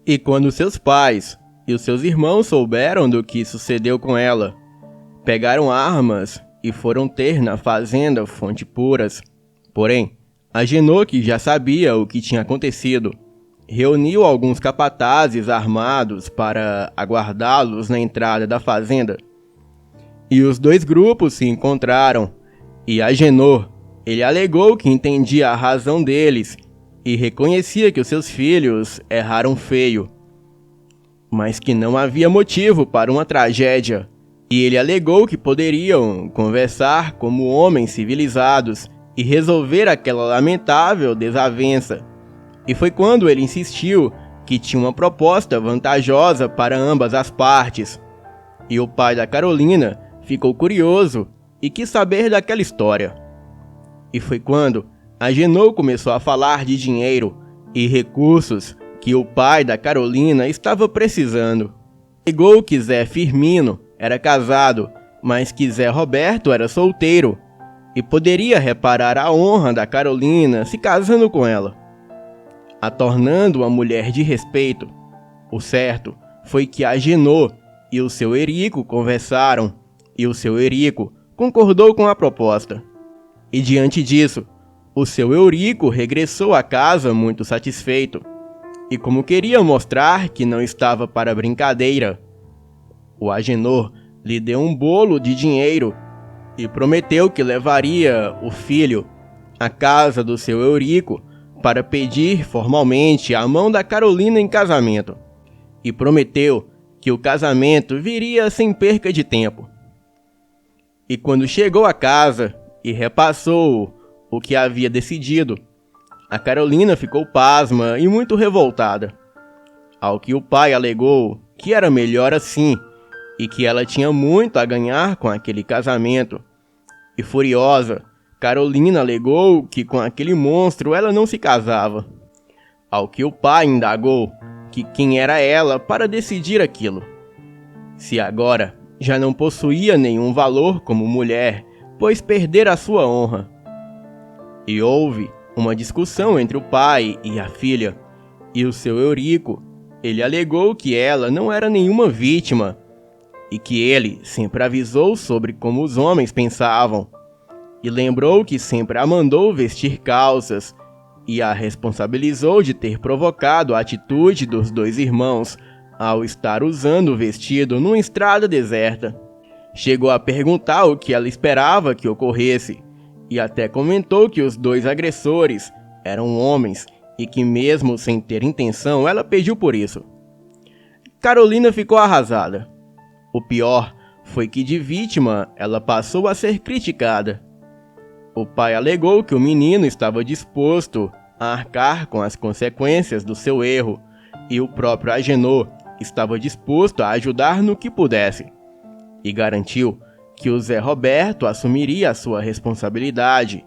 E quando seus pais e os seus irmãos souberam do que sucedeu com ela, pegaram armas e foram ter na fazenda Fonte Puras. Porém, Agenor, que já sabia o que tinha acontecido, reuniu alguns capatazes armados para aguardá-los na entrada da fazenda. E os dois grupos se encontraram, e Agenor, ele alegou que entendia a razão deles e reconhecia que os seus filhos erraram feio, mas que não havia motivo para uma tragédia, e ele alegou que poderiam conversar como homens civilizados e resolver aquela lamentável desavença. E foi quando ele insistiu que tinha uma proposta vantajosa para ambas as partes. E o pai da Carolina ficou curioso e quis saber daquela história. E foi quando Agenor começou a falar de dinheiro e recursos que o pai da Carolina estava precisando. Alegou que Zé Firmino era casado, mas que Zé Roberto era solteiro e poderia reparar a honra da Carolina se casando com ela, a tornando uma mulher de respeito. O certo foi que Agenor e o seu Eurico conversaram, e o seu Eurico concordou com a proposta. E diante disso, o seu Eurico regressou à casa muito satisfeito, e como queria mostrar que não estava para brincadeira, o Agenor lhe deu um bolo de dinheiro e prometeu que levaria o filho à casa do seu Eurico para pedir formalmente a mão da Carolina em casamento, e prometeu que o casamento viria sem perca de tempo. E quando chegou à casa e repassou o que havia decidido, a Carolina ficou pasma e muito revoltada, ao que o pai alegou que era melhor assim e que ela tinha muito a ganhar com aquele casamento. E furiosa, Carolina alegou que com aquele monstro ela não se casava, ao que o pai indagou que quem era ela para decidir aquilo, se agora já não possuía nenhum valor como mulher, pois perdera a sua honra. E houve uma discussão entre o pai e a filha, e o seu Eurico, ele alegou que ela não era nenhuma vítima, e que ele sempre avisou sobre como os homens pensavam, e lembrou que sempre a mandou vestir calças, e a responsabilizou de ter provocado a atitude dos dois irmãos ao estar usando o vestido numa estrada deserta. Chegou a perguntar o que ela esperava que ocorresse, e até comentou que os dois agressores eram homens e que mesmo sem ter intenção ela pediu por isso. Carolina ficou arrasada. O pior foi que de vítima ela passou a ser criticada. O pai alegou que o menino estava disposto a arcar com as consequências do seu erro, e o próprio Agenor estava disposto a ajudar no que pudesse, e garantiu que o Zé Roberto assumiria a sua responsabilidade.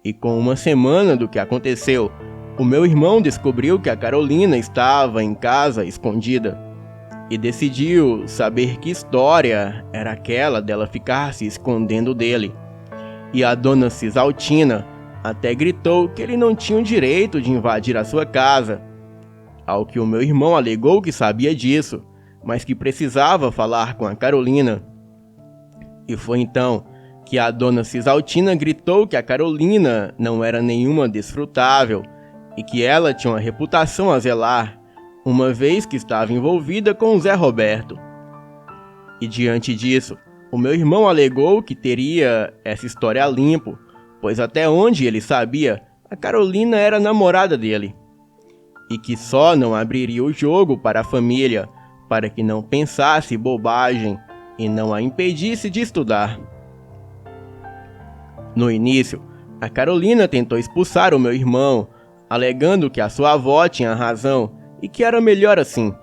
E com uma semana do que aconteceu, o meu irmão descobriu que a Carolina estava em casa escondida, e decidiu saber que história era aquela dela ficar se escondendo dele. E a dona Cisaltina até gritou que ele não tinha o direito de invadir a sua casa, ao que o meu irmão alegou que sabia disso, mas que precisava falar com a Carolina. E foi então que a dona Cisaltina gritou que a Carolina não era nenhuma desfrutável e que ela tinha uma reputação a zelar, uma vez que estava envolvida com o Zé Roberto. E diante disso, o meu irmão alegou que teria essa história a limpo, pois até onde ele sabia, a Carolina era namorada dele, e que só não abriria o jogo para a família, para que não pensasse bobagem e não a impedisse de estudar. No início, a Carolina tentou expulsar o meu irmão, alegando que a sua avó tinha razão e que era melhor assim.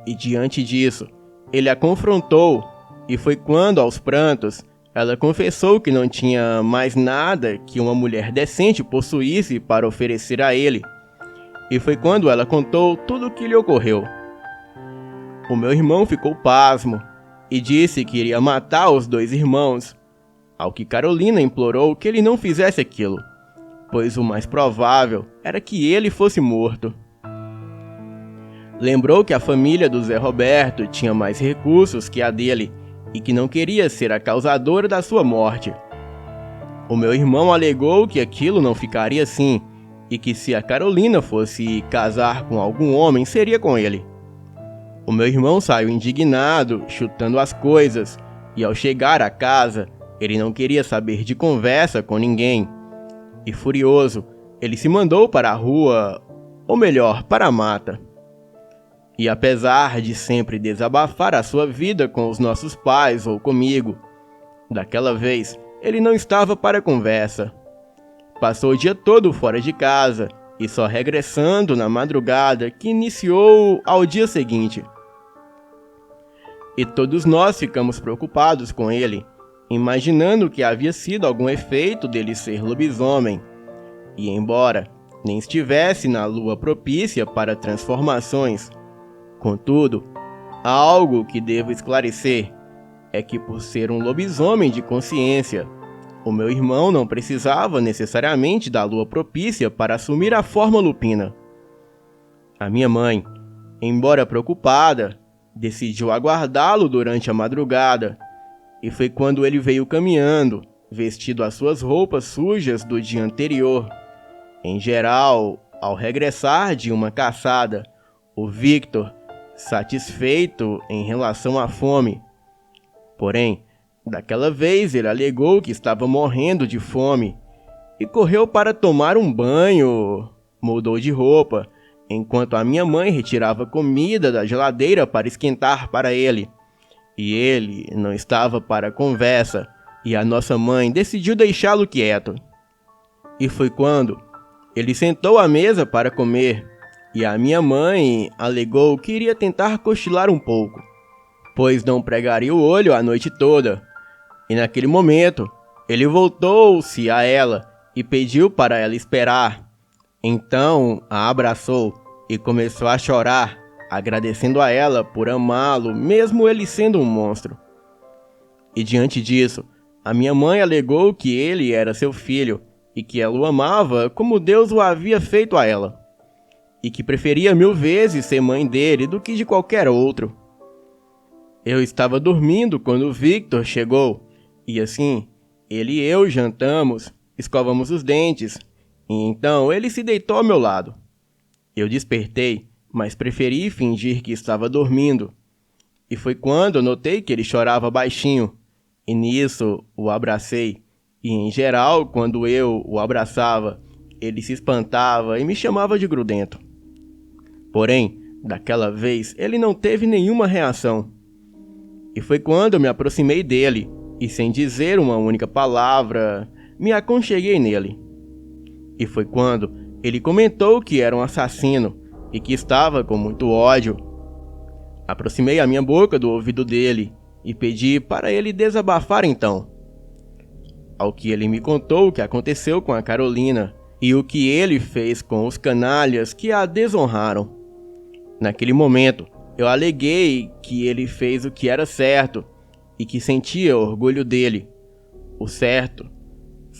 E diante disso, ele a confrontou, e foi quando, aos prantos, ela confessou que não tinha mais nada que uma mulher decente possuísse para oferecer a ele. E foi quando ela contou tudo o que lhe ocorreu. O meu irmão ficou pasmo e disse que iria matar os dois irmãos, ao que Carolina implorou que ele não fizesse aquilo, pois o mais provável era que ele fosse morto. Lembrou que a família do Zé Roberto tinha mais recursos que a dele e que não queria ser a causadora da sua morte. O meu irmão alegou que aquilo não ficaria assim e que se a Carolina fosse casar com algum homem, seria com ele. O meu irmão saiu indignado, chutando as coisas, e ao chegar à casa, ele não queria saber de conversa com ninguém. E furioso, ele se mandou para a rua, ou melhor, para a mata. E apesar de sempre desabafar a sua vida com os nossos pais ou comigo, daquela vez ele não estava para conversa. Passou o dia todo fora de casa e só regressando na madrugada que iniciou ao dia seguinte. E todos nós ficamos preocupados com ele, imaginando que havia sido algum efeito dele ser lobisomem. E embora nem estivesse na lua propícia para transformações, contudo, há algo que devo esclarecer, é que por ser um lobisomem de consciência, o meu irmão não precisava necessariamente da lua propícia para assumir a forma lupina. A minha mãe, embora preocupada, decidiu aguardá-lo durante a madrugada, e foi quando ele veio caminhando, vestido as suas roupas sujas do dia anterior. Em geral, ao regressar de uma caçada, o Victor, satisfeito em relação à fome. Porém, daquela vez ele alegou que estava morrendo de fome e correu para tomar um banho, mudou de roupa, enquanto a minha mãe retirava comida da geladeira para esquentar para ele. E ele não estava para conversa, e a nossa mãe decidiu deixá-lo quieto. E foi quando ele sentou à mesa para comer, e a minha mãe alegou que iria tentar cochilar um pouco, pois não pregaria o olho a noite toda. E naquele momento, ele voltou-se a ela e pediu para ela esperar. Então a abraçou e começou a chorar, agradecendo a ela por amá-lo, mesmo ele sendo um monstro. E diante disso, a minha mãe alegou que ele era seu filho e que ela o amava como Deus o havia feito a ela, e que preferia 1000 vezes ser mãe dele do que de qualquer outro. Eu estava dormindo quando o Victor chegou, e assim, ele e eu jantamos, escovamos os dentes, e então ele se deitou ao meu lado. Eu despertei, mas preferi fingir que estava dormindo. E foi quando eu notei que ele chorava baixinho, e nisso o abracei. E em geral, quando eu o abraçava, ele se espantava e me chamava de grudento. Porém, daquela vez, ele não teve nenhuma reação. E foi quando eu me aproximei dele, e sem dizer uma única palavra, me aconcheguei nele. E foi quando ele comentou que era um assassino e que estava com muito ódio. Aproximei a minha boca do ouvido dele e pedi para ele desabafar então. Ao que ele me contou o que aconteceu com a Carolina e o que ele fez com os canalhas que a desonraram. Naquele momento, eu aleguei que ele fez o que era certo e que sentia orgulho dele. O certo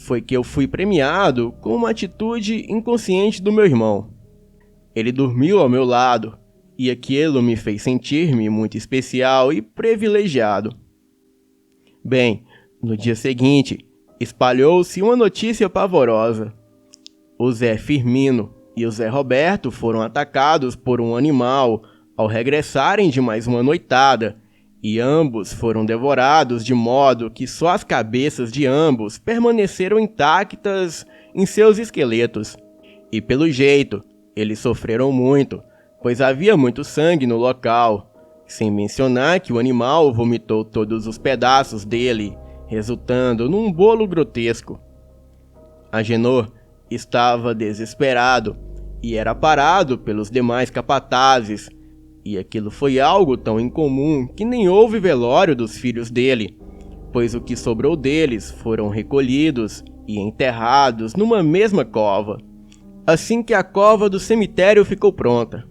foi que eu fui premiado com uma atitude inconsciente do meu irmão. Ele dormiu ao meu lado e aquilo me fez sentir-me muito especial e privilegiado. Bem, no dia seguinte, espalhou-se uma notícia pavorosa. O Zé Firmino e o Zé Roberto foram atacados por um animal ao regressarem de mais uma noitada, e ambos foram devorados de modo que só as cabeças de ambos permaneceram intactas em seus esqueletos. E pelo jeito, eles sofreram muito, pois havia muito sangue no local, sem mencionar que o animal vomitou todos os pedaços dele, resultando num bolo grotesco. Agenor estava desesperado e era parado pelos demais capatazes, e aquilo foi algo tão incomum que nem houve velório dos filhos dele, pois o que sobrou deles foram recolhidos e enterrados numa mesma cova, assim que a cova do cemitério ficou pronta.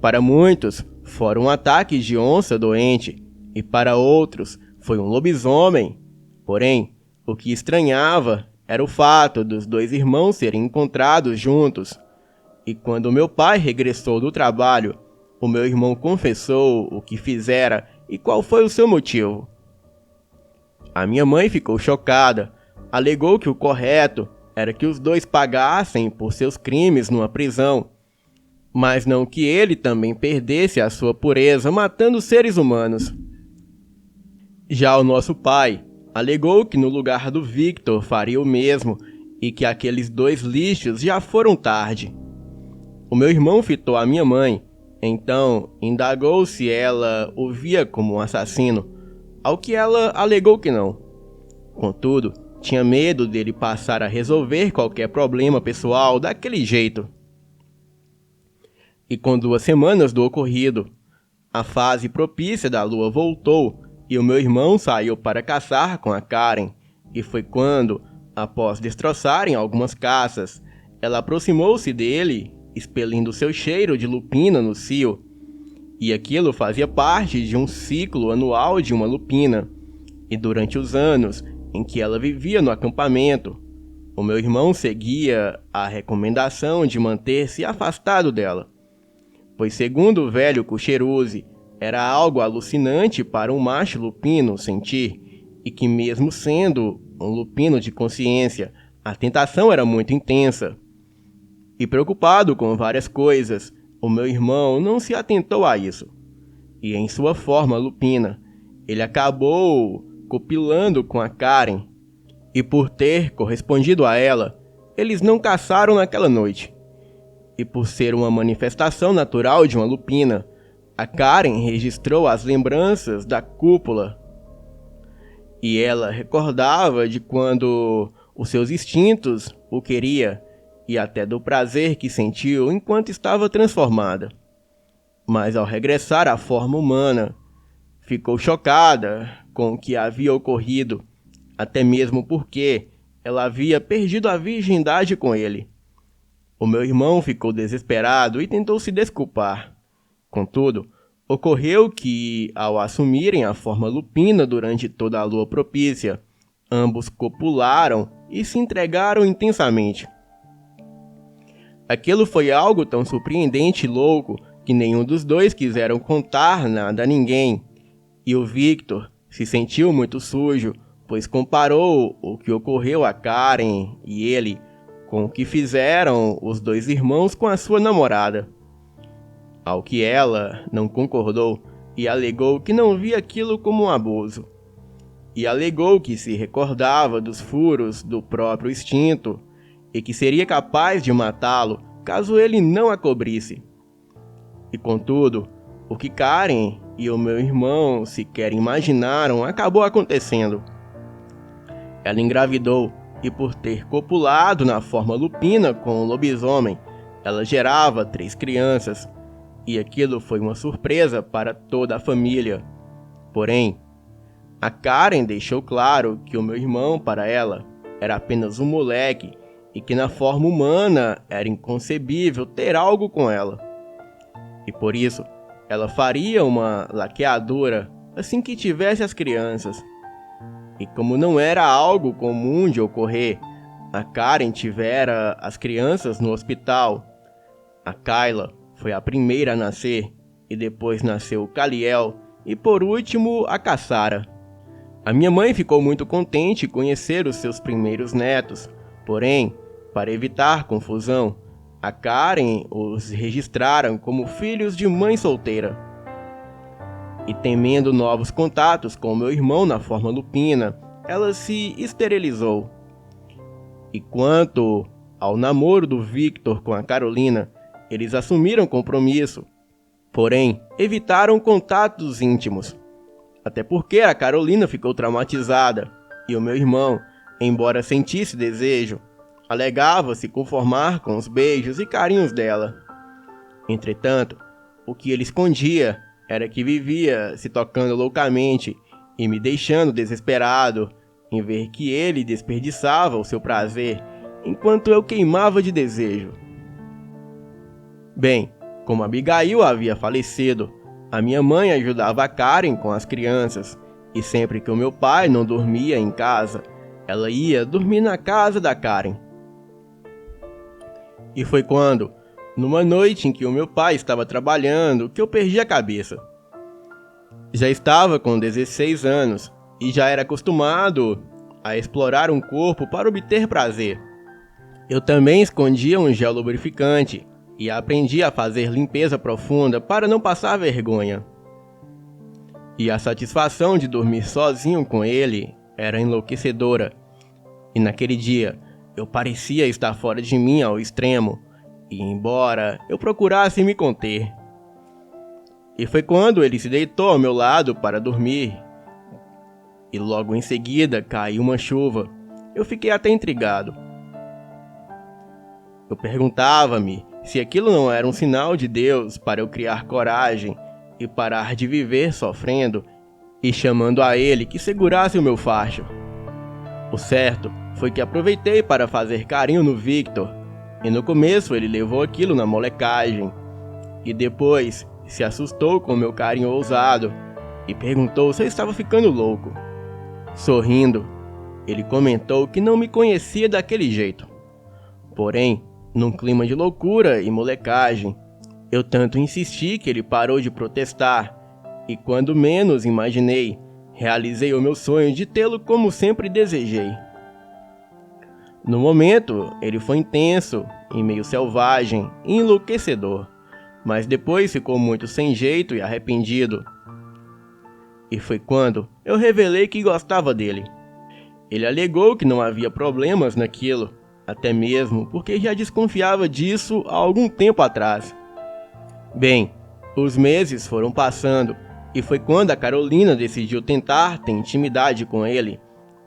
Para muitos, foram ataques de onça doente, e para outros, foi um lobisomem. Porém, o que estranhava era o fato dos dois irmãos serem encontrados juntos. E quando meu pai regressou do trabalho, o meu irmão confessou o que fizera e qual foi o seu motivo. A minha mãe ficou chocada, alegou que o correto era que os dois pagassem por seus crimes numa prisão, mas não que ele também perdesse a sua pureza matando seres humanos. Já o nosso pai alegou que no lugar do Victor faria o mesmo e que aqueles dois lixos já foram tarde. O meu irmão fitou a minha mãe, então indagou se ela o via como um assassino, ao que ela alegou que não. Contudo, tinha medo dele passar a resolver qualquer problema pessoal daquele jeito. E com 2 semanas do ocorrido, a fase propícia da lua voltou e o meu irmão saiu para caçar com a Karen. E foi quando, após destroçarem algumas caças, ela aproximou-se dele, expelindo seu cheiro de lupina no cio. E aquilo fazia parte de um ciclo anual de uma lupina. E durante os anos em que ela vivia no acampamento, o meu irmão seguia a recomendação de manter-se afastado dela, pois segundo o velho Kucheruse, era algo alucinante para um macho lupino sentir, e que mesmo sendo um lupino de consciência, a tentação era muito intensa. E preocupado com várias coisas, o meu irmão não se atentou a isso. E em sua forma lupina, ele acabou copulando com a Karen, e por ter correspondido a ela, eles não caçaram naquela noite. E por ser uma manifestação natural de uma lupina, a Karen registrou as lembranças da cúpula. E ela recordava de quando os seus instintos o queria, e até do prazer que sentiu enquanto estava transformada. Mas ao regressar à forma humana, ficou chocada com o que havia ocorrido, até mesmo porque ela havia perdido a virgindade com ele. O meu irmão ficou desesperado e tentou se desculpar. Contudo, ocorreu que, ao assumirem a forma lupina durante toda a lua propícia, ambos copularam e se entregaram intensamente. Aquilo foi algo tão surpreendente e louco que nenhum dos dois quiseram contar nada a ninguém. E o Victor se sentiu muito sujo, pois comparou o que ocorreu a Karen e ele com o que fizeram os dois irmãos com a sua namorada. Ao que ela não concordou e alegou que não via aquilo como um abuso. E alegou que se recordava dos furos do próprio instinto e que seria capaz de matá-lo caso ele não a cobrisse. E contudo, o que Karen e o meu irmão sequer imaginaram acabou acontecendo. Ela engravidou e, por ter copulado na forma lupina com o lobisomem, ela gerava 3 crianças, e aquilo foi uma surpresa para toda a família. Porém, a Karen deixou claro que o meu irmão, para ela, era apenas um moleque e que na forma humana era inconcebível ter algo com ela. E por isso, ela faria uma laqueadura assim que tivesse as crianças. E como não era algo comum de ocorrer, a Karen tivera as crianças no hospital. A Kayla foi a primeira a nascer, e depois nasceu o Kaliel, e por último a Cassara. A minha mãe ficou muito contente em conhecer os seus primeiros netos, porém, para evitar confusão, a Karen os registraram como filhos de mãe solteira. E temendo novos contatos com meu irmão na forma lupina, ela se esterilizou. E quanto ao namoro do Victor com a Carolina, eles assumiram compromisso, porém evitaram contatos íntimos. Até porque a Carolina ficou traumatizada, e o meu irmão, embora sentisse desejo, alegava se conformar com os beijos e carinhos dela. Entretanto, o que ele escondia era que vivia se tocando loucamente e me deixando desesperado em ver que ele desperdiçava o seu prazer enquanto eu queimava de desejo. Bem, como Abigail havia falecido, a minha mãe ajudava a Karen com as crianças, e sempre que o meu pai não dormia em casa, ela ia dormir na casa da Karen. E foi quando Numa noite em que o meu pai estava trabalhando, que eu perdi a cabeça. Já estava com 16 anos e já era acostumado a explorar um corpo para obter prazer. Eu também escondia um gel lubrificante e aprendi a fazer limpeza profunda para não passar vergonha. E a satisfação de dormir sozinho com ele era enlouquecedora. E naquele dia, eu parecia estar fora de mim ao extremo, e embora eu procurasse me conter. E foi quando ele se deitou ao meu lado para dormir, e logo em seguida caiu uma chuva. Eu fiquei até intrigado. Eu perguntava-me se aquilo não era um sinal de Deus para eu criar coragem e parar de viver sofrendo e chamando a ele que segurasse o meu facho. O certo foi que aproveitei para fazer carinho no Victor, e no começo ele levou aquilo na molecagem, e depois se assustou com meu carinho ousado e perguntou se eu estava ficando louco. Sorrindo, ele comentou que não me conhecia daquele jeito. Porém, num clima de loucura e molecagem, eu tanto insisti que ele parou de protestar, e quando menos imaginei, realizei o meu sonho de tê-lo como sempre desejei. No momento, ele foi intenso, e meio selvagem e enlouquecedor, mas depois ficou muito sem jeito e arrependido. E foi quando eu revelei que gostava dele. Ele alegou que não havia problemas naquilo, até mesmo porque já desconfiava disso há algum tempo atrás. Bem, os meses foram passando e foi quando a Carolina decidiu tentar ter intimidade com ele,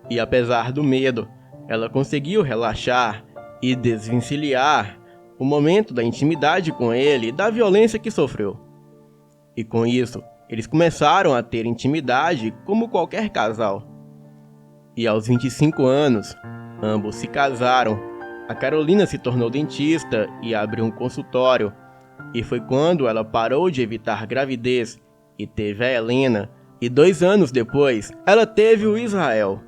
e apesar do medo, ela conseguiu relaxar e desvencilhar o momento da intimidade com ele da violência que sofreu. E com isso, eles começaram a ter intimidade como qualquer casal. E aos 25 anos, ambos se casaram. A Carolina se tornou dentista e abriu um consultório. E foi quando ela parou de evitar gravidez e teve a Helena. E 2 anos depois, ela teve o Israel.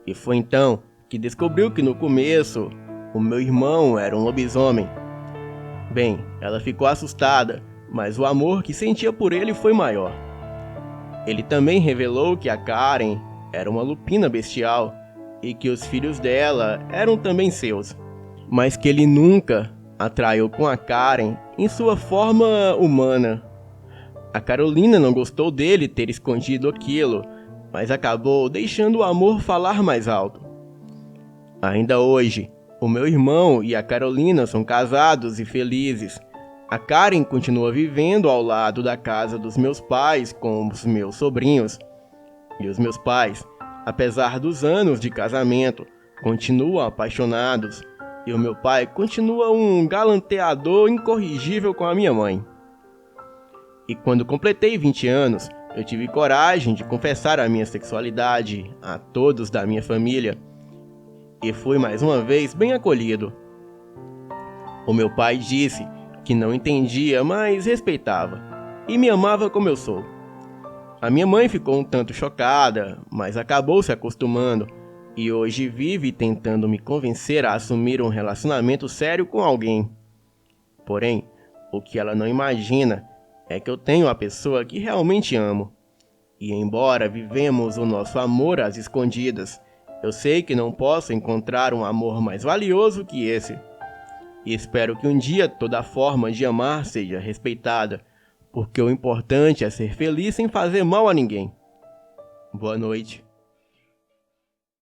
E foi então que descobriu que no começo, o meu irmão era um lobisomem. Bem, ela ficou assustada, mas o amor que sentia por ele foi maior. Ele também revelou que a Karen era uma lupina bestial e que os filhos dela eram também seus, mas que ele nunca a traiu com a Karen em sua forma humana. A Carolina não gostou dele ter escondido aquilo, mas acabou deixando o amor falar mais alto. Ainda hoje, o meu irmão e a Carolina são casados e felizes. A Karen continua vivendo ao lado da casa dos meus pais com os meus sobrinhos. E os meus pais, apesar dos anos de casamento, continuam apaixonados. E o meu pai continua um galanteador incorrigível com a minha mãe. E quando completei 20 anos, eu tive coragem de confessar a minha sexualidade a todos da minha família. E fui mais uma vez bem acolhido. O meu pai disse que não entendia, mas respeitava, e me amava como eu sou. A minha mãe ficou um tanto chocada, mas acabou se acostumando, e hoje vive tentando me convencer a assumir um relacionamento sério com alguém. Porém, o que ela não imagina é que eu tenho a pessoa que realmente amo. E embora vivemos o nosso amor às escondidas, eu sei que não posso encontrar um amor mais valioso que esse. E espero que um dia toda forma de amar seja respeitada, porque o importante é ser feliz sem fazer mal a ninguém. Boa noite.